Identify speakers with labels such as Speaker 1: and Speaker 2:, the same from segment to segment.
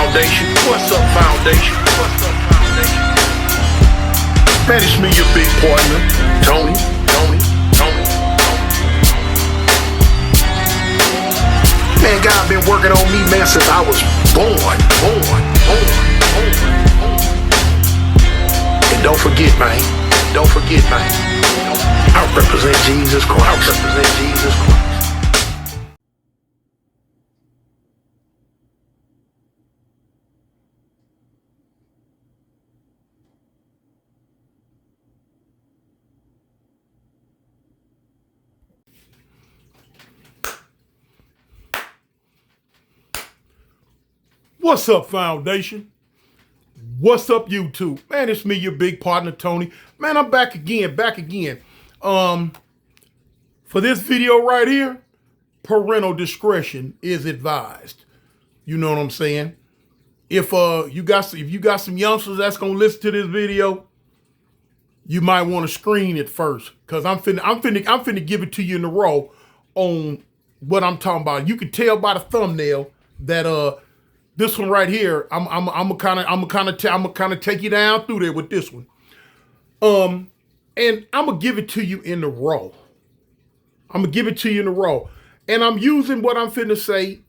Speaker 1: Foundation? What's up, Foundation? What's up, Foundation? Man, it's me, your big partner, Tony. Man, God been working on me, man, since I was born. And don't forget, man. I represent Jesus Christ.
Speaker 2: What's up, Foundation? What's up, YouTube? Man, it's me, your big partner, Tony. Man, I'm back again. For this video right here, parental discretion is advised. You know what I'm saying? If you got some youngsters that's gonna listen to this video, you might want to screen it first, cause I'm finna give it to you in a row on what I'm talking about. You can tell by the thumbnail that this one right here, I'm gonna take you down through there with this one. And I'm gonna give it to you in the raw. And I'm using what I'm finna say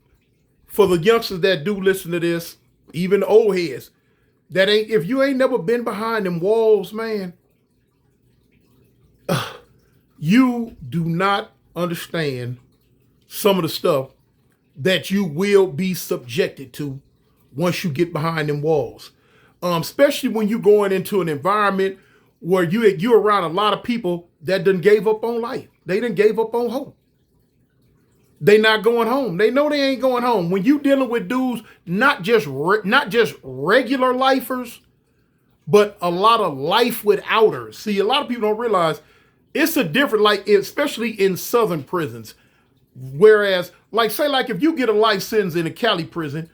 Speaker 2: for the youngsters that do listen to this, even the old heads. If you ain't never been behind them walls, man, you do not understand some of the stuff that you will be subjected to once you get behind them walls. Especially when you're going into an environment where you're around a lot of people that done gave up on life. They done gave up on hope. They not going home. They know they ain't going home. When you dealing with dudes, not just regular lifers, but a lot of life withouters. See, a lot of people don't realize it's a different, especially in southern prisons. Whereas, say if you get a life sentence in a Cali prison,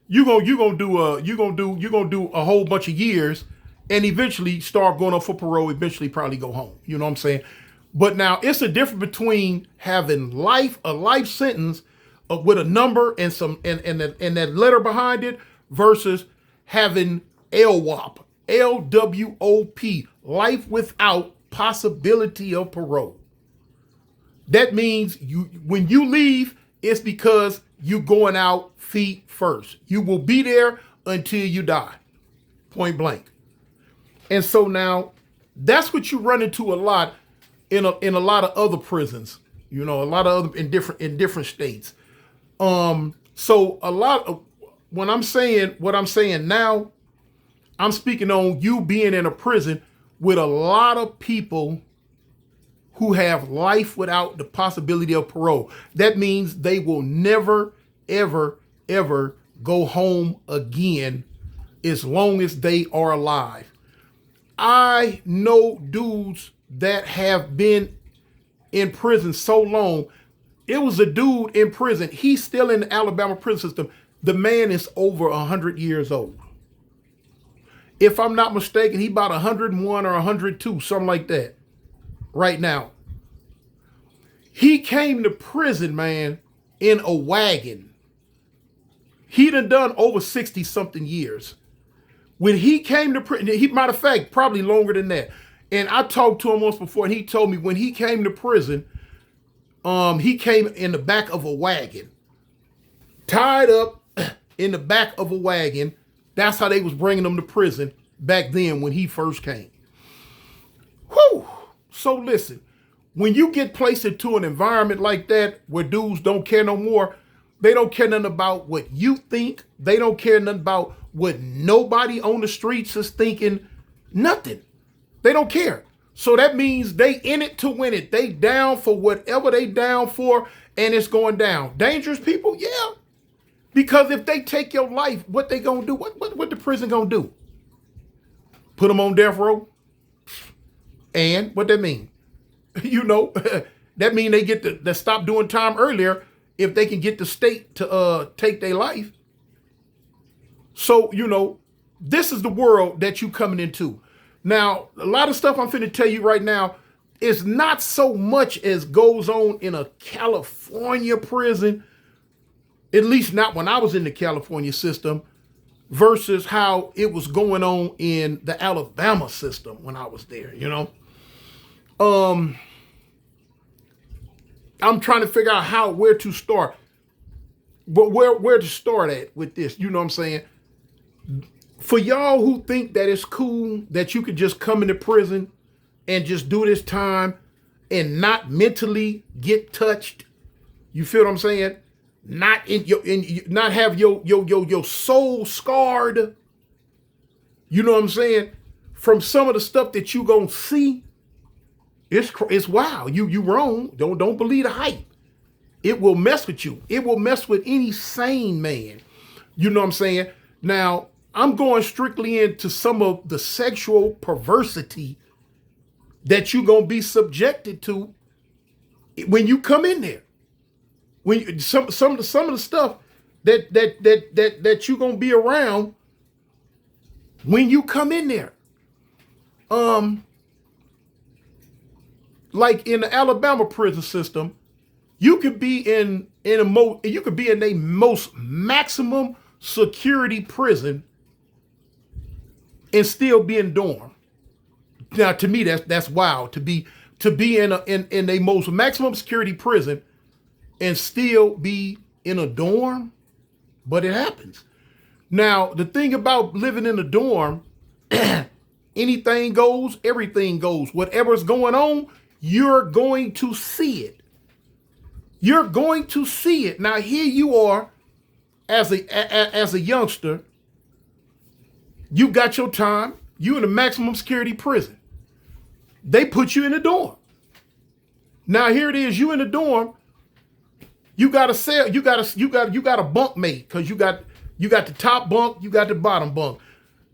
Speaker 2: you're gonna do a whole bunch of years, and eventually start going up for parole. Eventually, probably go home. You know what I'm saying? But now it's a difference between having a life sentence with a number and that letter behind it versus having LWOP, LWOP, life without possibility of parole. That means when you leave, it's because you going out feet first. You will be there until you die, point blank. And so now that's what you run into a lot in a lot of other prisons. You know, a lot of other in different states. So a lot of what I'm saying now, I'm speaking on you being in a prison with a lot of people who have life without the possibility of parole. That means they will never, ever, ever go home again as long as they are alive. I know dudes that have been in prison so long. It was a dude in prison. He's still in the Alabama prison system. The man is over 100 years old. If I'm not mistaken, he about 101 or 102, something like that. Right now. He came to prison, man, in a wagon. He done over 60 something years. When he came to prison, matter of fact, probably longer than that. And I talked to him once before, and he told me when he came to prison, he came in the back of a wagon, tied up in the back of a wagon. That's how they was bringing him to prison back then when he first came. Whew. So listen, when you get placed into an environment like that where dudes don't care no more, they don't care nothing about what you think. They don't care nothing about what nobody on the streets is thinking. Nothing. They don't care. So that means they in it to win it. They down for whatever they down for, and it's going down. Dangerous people? Yeah. Because if they take your life, what they gonna do? What the prison gonna do? Put them on death row? And what that mean? You know, that mean they get to stop doing time earlier if they can get the state to take their life. So, you know, this is the world that you coming into. Now, a lot of stuff I'm finna tell you right now is not so much as goes on in a California prison, at least not when I was in the California system. versus how it was going on in the Alabama system when I was there, I'm trying to figure out where to start. But where to start at with this, you know what I'm saying? For y'all who think that it's cool that you could just come into prison and just do this time and not mentally get touched, you feel what I'm saying? Not not have your soul scarred. You know what I'm saying? From some of the stuff that you gonna see, it's wild. You wrong. Don't believe the hype. It will mess with you. It will mess with any sane man. You know what I'm saying? Now, I'm going strictly into some of the sexual perversity that you're gonna be subjected to when you come in there. When some of the stuff that you're gonna be around when you come in there. Like in the Alabama prison system, you could be in a most maximum security prison and still be in dorm. Now, to me, that's wild to be in a most maximum security prison and still be in a dorm, but it happens. Now, the thing about living in a dorm, anything goes, everything goes. Whatever's going on, you're going to see it. You're going to see it. Now, here you are as a youngster. You got your time. You in a maximum security prison. They put you in a dorm. Now, here it is. You in a dorm. You got a cell. You got a bunk mate because you got the top bunk. You got the bottom bunk.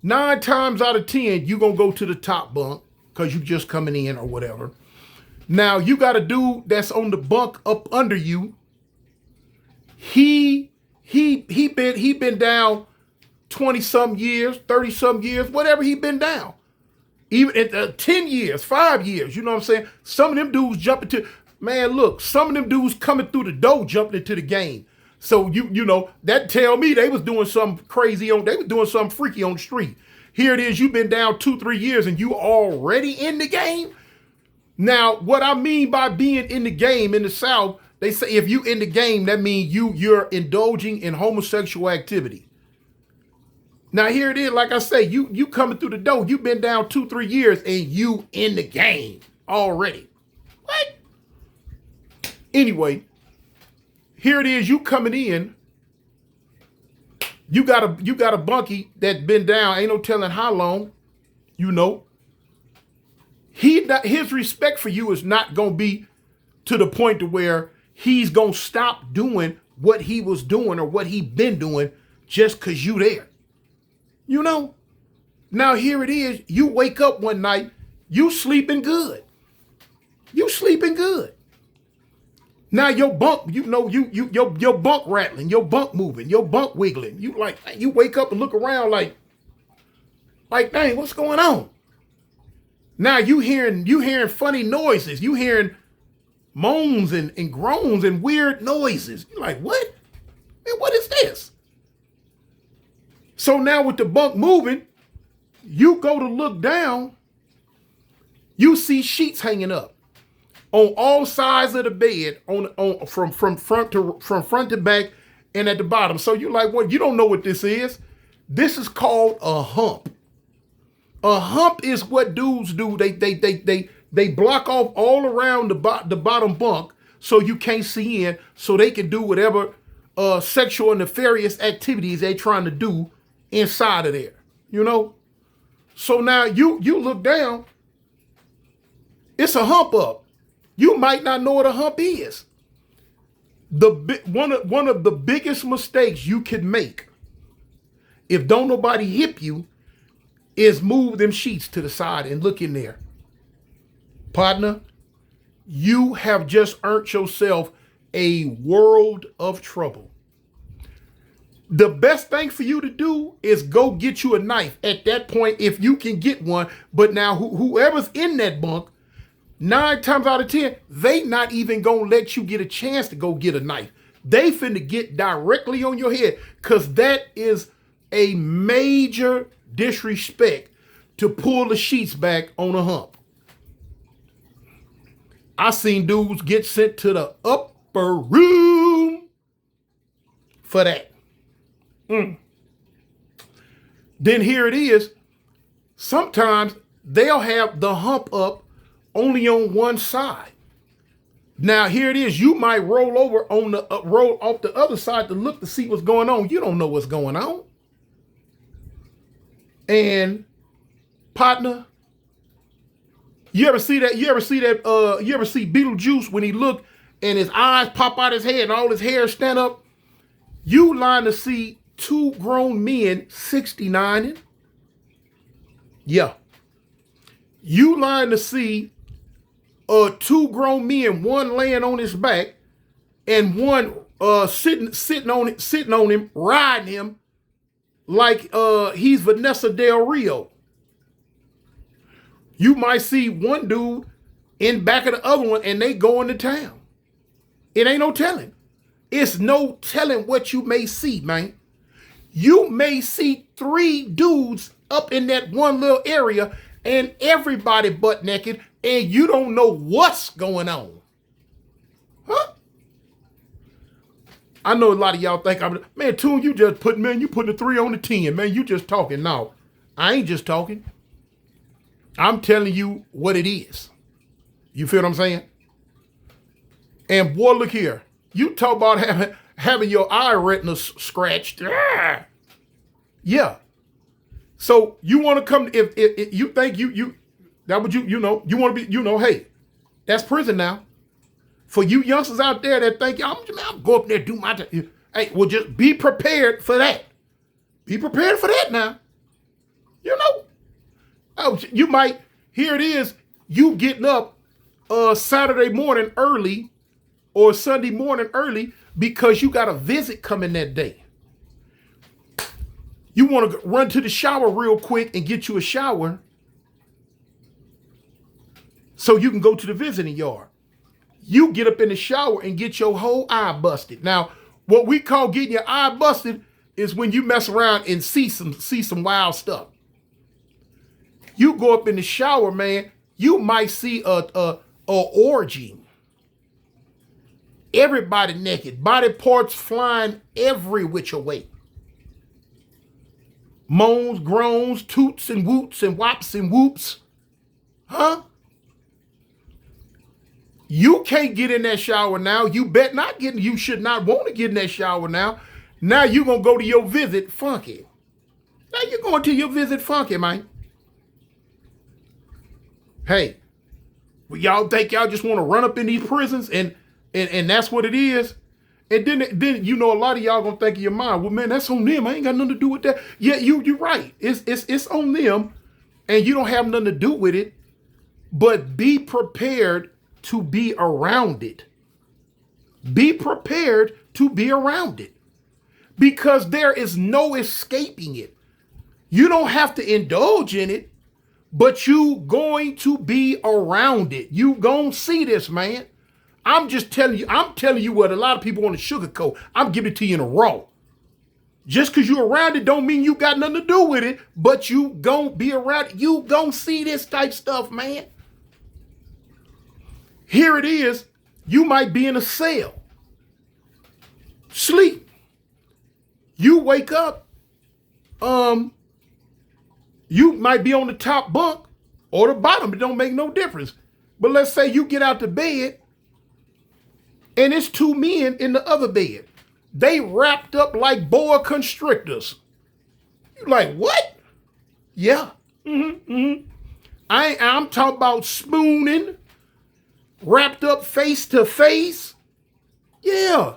Speaker 2: 9 times out of 10, you gonna go to the top bunk because you just coming in or whatever. Now you got a dude that's on the bunk up under you. He been down 20 some years, 30 some years, whatever he been down. Even at 10 years, 5 years, you know what I'm saying? Some of them dudes jumping to, man, look, some of them dudes coming through the door jumping into the game. So you know, that tell me they was doing something crazy they was doing something freaky on the street. Here it is, you've been down 2-3 years and you already in the game. Now, what I mean by being in the game in the South, they say if you in the game, that means you're indulging in homosexual activity. Now here it is, like I say, you coming through the door, you've been down 2-3 years and you in the game already. What? Anyway, here it is, you coming in. You got a bunkie that been down, ain't no telling how long, you know. His respect for you is not gonna be to the point to where he's gonna stop doing what he was doing or what he been doing just cause you there. You know? Now here it is, you wake up one night, you sleeping good. You sleeping good. Now your bunk, you know, your bunk rattling, your bunk moving, your bunk wiggling. You wake up and look around like, dang, what's going on? Now you hearing funny noises. You hearing moans and groans and weird noises. You're like, what? Man, what is this? So now with the bunk moving, you go to look down, you see sheets hanging up on all sides of the bed, from front to back and at the bottom. So you're like, what? You don't know what this is. This is called a hump. A hump is what dudes do. They block off all around the bottom bunk so you can't see in, so they can do whatever sexual and nefarious activities they trying to do inside of there. You know? So now you look down, it's a hump up. You might not know what a hump is. One of the biggest mistakes you can make, if don't nobody hip you, is move them sheets to the side and look in there. Partner, you have just earned yourself a world of trouble. The best thing for you to do is go get you a knife at that point if you can get one. But now whoever's in that bunk, 9 times out of 10, they not even gonna let you get a chance to go get a knife. They finna get directly on your head because that is a major disrespect to pull the sheets back on a hump. I seen dudes get sent to the upper room for that. Then here it is. Sometimes they'll have the hump up only on one side. Now here it is. You might roll over on the roll off the other side to look to see what's going on. You don't know what's going on. And partner, you ever see that? You ever see Beetlejuice when he look and his eyes pop out his head and all his hair stand up? You line to see two grown men 69ing. Yeah. You line to see two grown men, one laying on his back and one sitting on him, riding him like he's Vanessa Del Rio. You might see one dude in back of the other one and they going to town. It ain't no telling. It's no telling what you may see, man. You may see three dudes up in that one little area and everybody butt naked and you don't know what's going on. Huh? I know a lot of y'all think man, Toon, you putting a 3 on the 10, man. You just talking. No, I ain't just talking. I'm telling you what it is. You feel what I'm saying? And boy, look here. You talk about having your eye retina scratched. Yeah. So you want to come, if you think that would you want to be, hey, that's prison now. For you youngsters out there that think, I'll go up there and do my thing. Hey, well, just be prepared for that. Be prepared for that now. Oh, you might, here it is, you getting up Saturday morning early or Sunday morning early because you got a visit coming that day. You want to run to the shower real quick and get you a shower so you can go to the visiting yard. You get up in the shower and get your whole eye busted. Now, what we call getting your eye busted is when you mess around and see some wild stuff. You go up in the shower, man, you might see a orgy. Everybody naked, body parts flying every which way. Moans, groans, toots and woots and wops and whoops. Huh? You can't get in that shower now. You should not want to get in that shower now. Now you're going to go to your visit funky. Now you're going to your visit funky, man. Hey, well, y'all think y'all just want to run up in these prisons and that's what it is? And then a lot of y'all gonna think in your mind, well, man, that's on them. I ain't got nothing to do with that. Yeah, you're right. It's on them, and you don't have nothing to do with it. But be prepared to be around it. Be prepared to be around it, because there is no escaping it. You don't have to indulge in it, but you going to be around it. You gonna see this, man. I'm telling you what a lot of people want to sugarcoat. I'm giving it to you in a raw. Just because you're around it don't mean you got nothing to do with it, but you gonna be around it. You gonna see this type stuff, man. Here it is. You might be in a cell. Sleep. You wake up. You might be on the top bunk or the bottom. It don't make no difference. But let's say you get out the bed and it's two men in the other bed. They wrapped up like boa constrictors. You like, what? Yeah. I'm talking about spooning, wrapped up face to face. Yeah.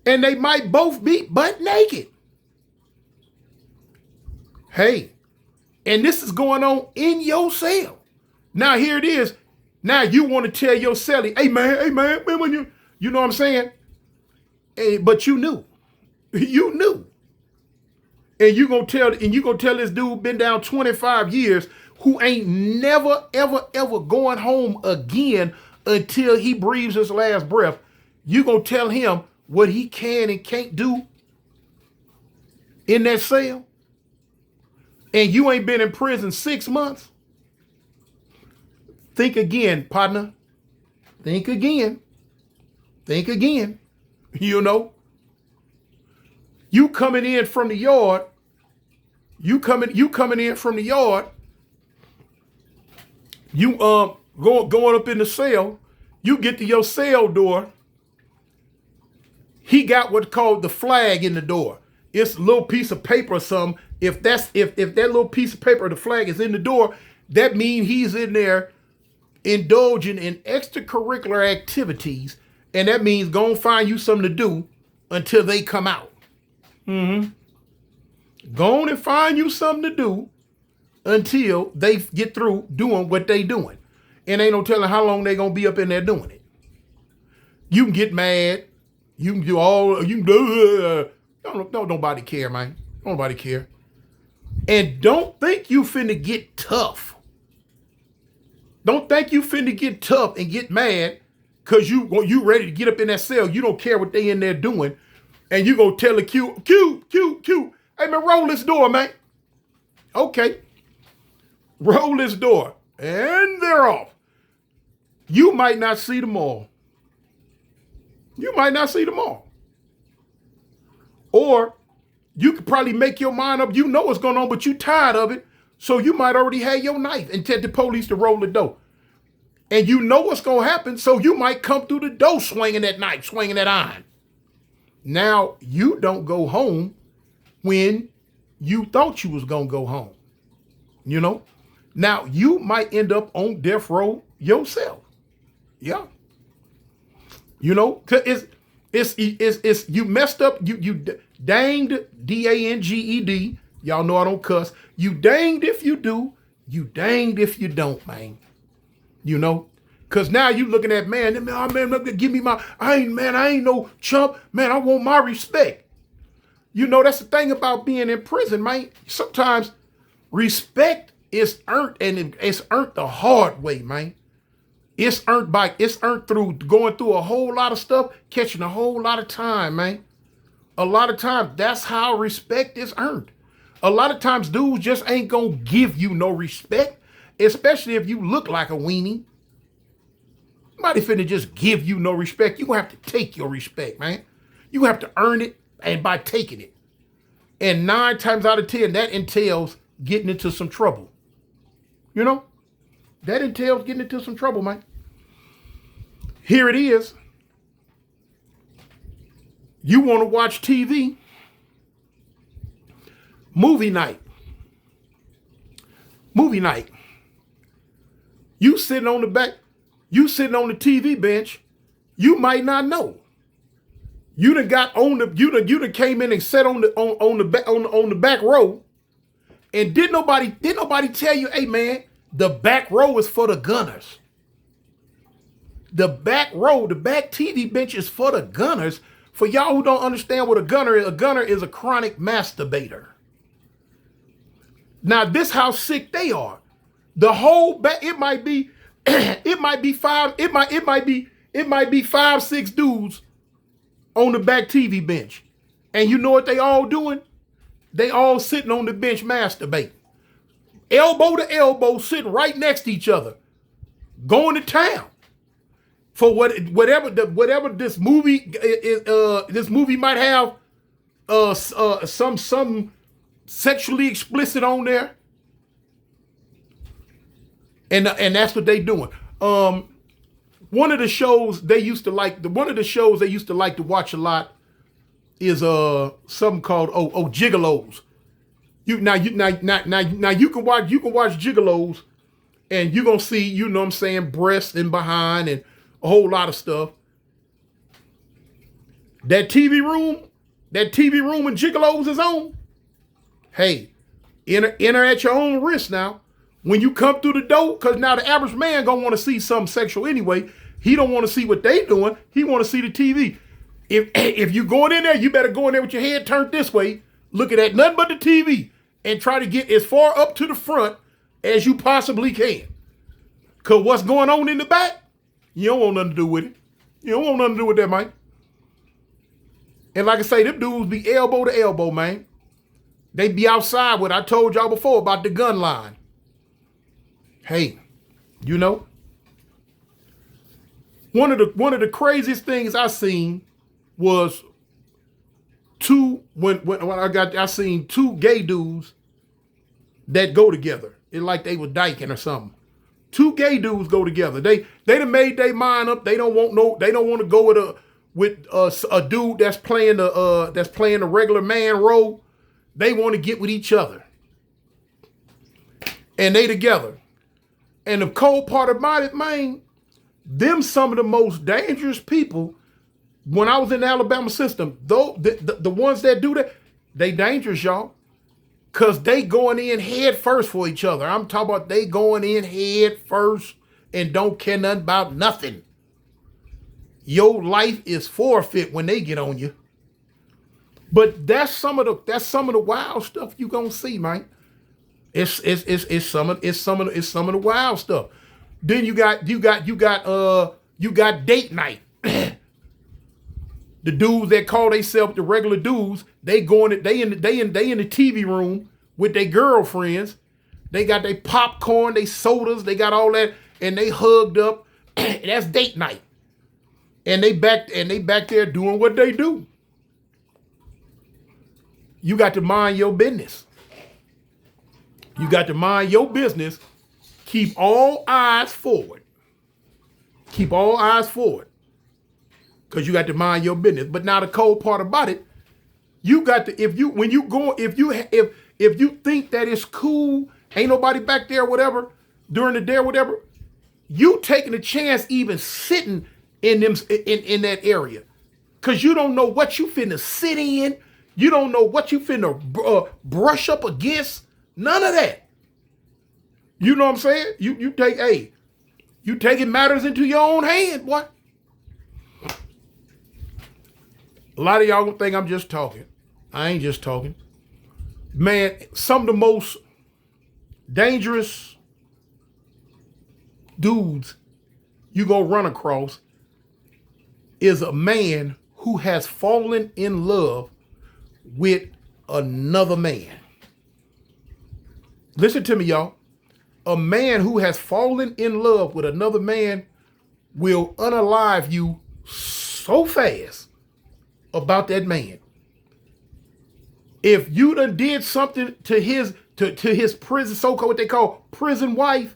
Speaker 2: And they might both be butt naked. Hey, and this is going on in your cell. Now here it is. Now you want to tell your cellie, hey man, when you know what I'm saying? Hey, but you knew. You knew. And you gonna tell this dude been down 25 years who ain't never, ever going home again until he breathes his last breath. You gonna tell him what he can and can't do? in that cell and you ain't been in prison 6 months, think again, partner. Think again. Think again. You know, you coming in from the yard, you coming in from the yard, you going up in the cell, you get to your cell door. He got what's called the flag in the door. It's a little piece of paper or something. If that little piece of paper, the flag is in the door, that means he's in there indulging in extracurricular activities, and that means go and find you something to do until they come out. Go on and find you something to do until they get through doing what they doing. And ain't no telling how long they gonna be up in there doing it. You can get mad. You can do all, you can do, don't nobody care, man. Nobody care. And don't think you finna get tough. Don't think you finna get tough and get mad because you ready to get up in that cell. You don't care what they in there doing. And you gonna tell the Q, hey man, roll this door, man. Okay. Roll this door. And they're off. You might not see them all. You might not see them all. Or you could probably make your mind up. You know what's going on, but you tired of it. So you might already have your knife and tell the police to roll the door. And you know what's going to happen. So you might come through the door swinging that knife, swinging that iron. Now you don't go home when you thought you was going to go home. You know? Now you might end up on death row yourself. Yeah. You know, cause it's you messed up. You danged, D-A-N-G-E-D. Y'all know I don't cuss. You danged if you do. You danged if you don't, man. You know, cause now you looking at man. Oh, man, give me my. I ain't no chump, man. I want my respect. You know, that's the thing about being in prison, man. Sometimes respect is earned, and it's earned the hard way, man. It's earned through going through a whole lot of stuff, catching a whole lot of time, man. A lot of times, that's how respect is earned. A lot of times, dudes just ain't gonna give you no respect, especially if you look like a weenie. Nobody finna just give you no respect. You have to take your respect, man. You have to earn it, and by taking it. And 9 times out of 10, that entails getting into some trouble. You know? That entails getting into some trouble, man. Here it is. You want to watch TV? Movie night. Movie night. You sitting on the back, you sitting on the TV bench, you might not know. You done got on the, you done came in and sat on the back row, and did nobody tell you, hey man, the back row is for the gunners. The back row, the back TV bench is for the gunners. For y'all who don't understand what a gunner is a chronic masturbator. Now this how sick they are. The whole back, it might be 5-6 dudes on the back TV bench. And you know what they all doing? They all sitting on the bench masturbating. Elbow to elbow, sitting right next to each other, going to town for whatever this movie might have some sexually explicit on there, and that's what they doing. One of the shows they used to like to watch a lot is something called Gigolos. You can watch Gigolos, and you're gonna see, you know what I'm saying, breasts and behind and a whole lot of stuff. That TV room in Gigolos is on. Hey, enter at your own risk now. When you come through the door, because now the average man gonna want to see something sexual anyway. He don't want to see what they doing. He want to see the TV. If you going in there, you better go in there with your head turned this way, looking at nothing but the TV, and try to get as far up to the front as you possibly can. Because what's going on in the back, you don't want nothing to do with it. You don't want nothing to do with that, man. And like I say, them dudes be elbow to elbow, man. They be outside what I told y'all before about the gun line. Hey, you know, one of the craziest things I seen was I seen two gay dudes that go together. It like they was dyking or something. Two gay dudes go together. They done made their mind up. They don't want to go with a dude that's playing the regular man role. They want to get with each other. And they together. And the cold part about it, man, them some of the most dangerous people. When I was in the Alabama system, though the ones that do that, they dangerous, y'all. Cause they going in head first for each other. I'm talking about they going in head first and don't care nothing about nothing. Your life is forfeit when they get on you. But that's some of the wild stuff you gonna see, man. It's some of the wild stuff. Then you got date night. The dudes that call themselves the regular dudes, they in the TV room with their girlfriends. They got their popcorn, they sodas, they got all that, and they hugged up. That's date night. And they back there doing what they do. You got to mind your business. You got to mind your business. Keep all eyes forward. Keep all eyes forward. Because you got to mind your business. But now the cold part about it, you got to, if you think that it's cool, ain't nobody back there, whatever, during the day or whatever, you taking a chance even sitting in that area. Because you don't know what you finna sit in. You don't know what you finna brush up against. None of that. You know what I'm saying? You taking matters into your own hand, boy. A lot of y'all gonna think I'm just talking. I ain't just talking. Man, some of the most dangerous dudes you gonna run across is a man who has fallen in love with another man. Listen to me, y'all. A man who has fallen in love with another man will unalive you so fast about that man. If you done did something to his prison, so-called what they call prison wife,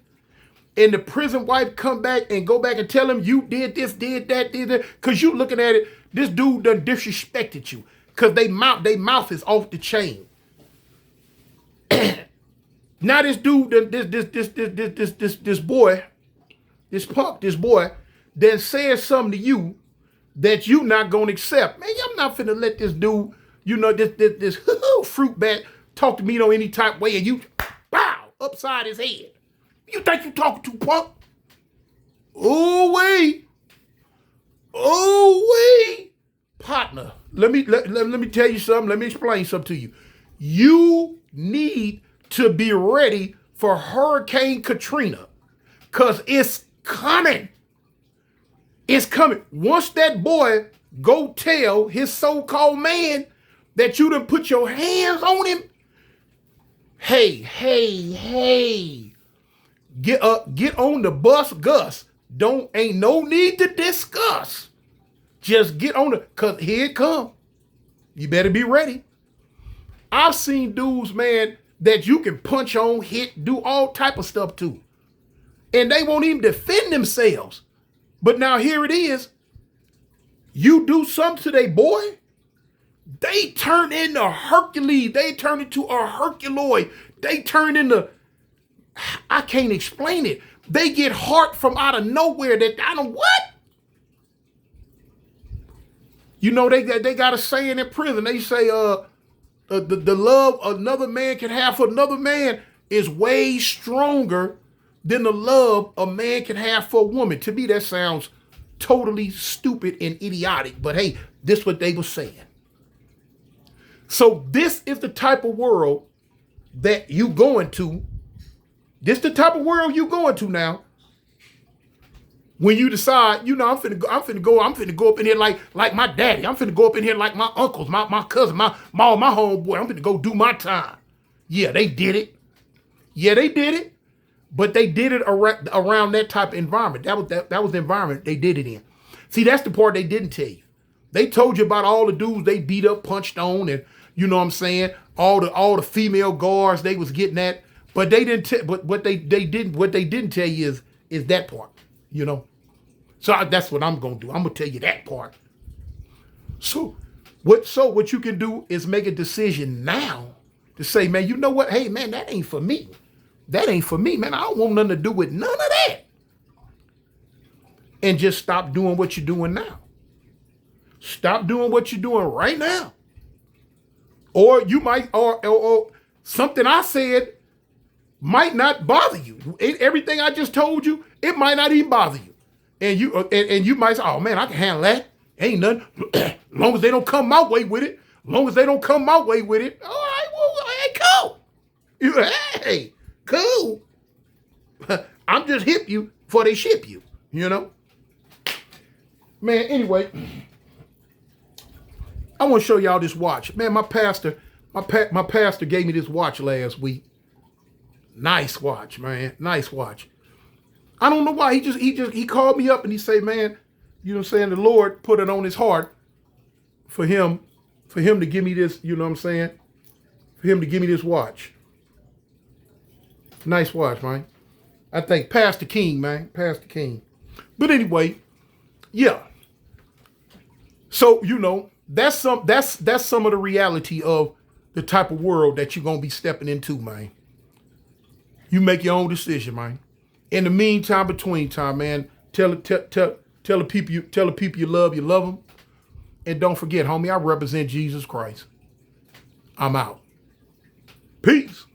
Speaker 2: and the prison wife come back and go back and tell him you did this, did that, because you looking at it, this dude done disrespected you, because they mouth is off the chain. Now this dude, this boy, then says something to you that you not gonna accept. Man, I'm not finna let this dude, this fruit bat talk to me on any type way, and you, bow, upside his head. You think you talking to punk? Oh wait, partner. Let me tell you something. Let me explain something to you. You need to be ready for Hurricane Katrina, cause it's coming. It's coming. Once that boy go tell his so-called man that you done put your hands on him, hey, get on the bus, Gus. Ain't no need to discuss. Just get on cause here it come. You better be ready. I've seen dudes, man, that you can punch on, hit, do all type of stuff to. And they won't even defend themselves. But now here it is. You do something to their boy, they turn into Hercules. They turn into a Herculoid. They turn into, I can't explain it. They get heart from out of nowhere that I don't what? You know, they got a saying in prison. They say the love another man can have for another man is way stronger than the love a man can have for a woman. To me, that sounds totally stupid and idiotic. But hey, this is what they were saying. So this is the type of world that you going to. This the type of world you going to now. When you decide, you know, I'm finna go up in here like my daddy. I'm finna go up in here like my uncles, my cousin, my homeboy. I'm finna go do my time. Yeah, they did it. Yeah, they did it. But they did it around that type of environment. That was the environment they did it in. See, that's the part they didn't tell you. They told you about all the dudes they beat up, punched on, and you know what I'm saying, all the female guards they was getting at. But they didn't. But what they didn't tell you is that part. You know. So that's what I'm gonna do. I'm gonna tell you that part. So what you can do is make a decision now to say, man, you know what? Hey, man, that ain't for me. That ain't for me, man. I don't want nothing to do with none of that. And just stop doing what you're doing now. Stop doing what you're doing right now. Or you might, or something I said might not bother you. Everything I just told you, it might not even bother you. And you might say, oh man, I can handle that. Ain't nothing. As long as they don't come my way with it. As long as they don't come my way with it. All right, well, hey, cool. Hey, cool. I'm just hip you before they ship you, you know? Man, anyway, I want to show y'all this watch. Man, my pastor gave me this watch last week. Nice watch, man. Nice watch. I don't know why. He called me up and he said, man, you know what I'm saying? The Lord put it on his heart for him to give me this, you know what I'm saying? For him to give me this watch. Nice watch, man. I think Pastor King, man. Pastor King. But anyway, yeah. So, you know, that's some of the reality of the type of world that you're gonna be stepping into, man. You make your own decision, man. In the meantime, between time, man, tell the people you love them. And don't forget, homie, I represent Jesus Christ. I'm out. Peace.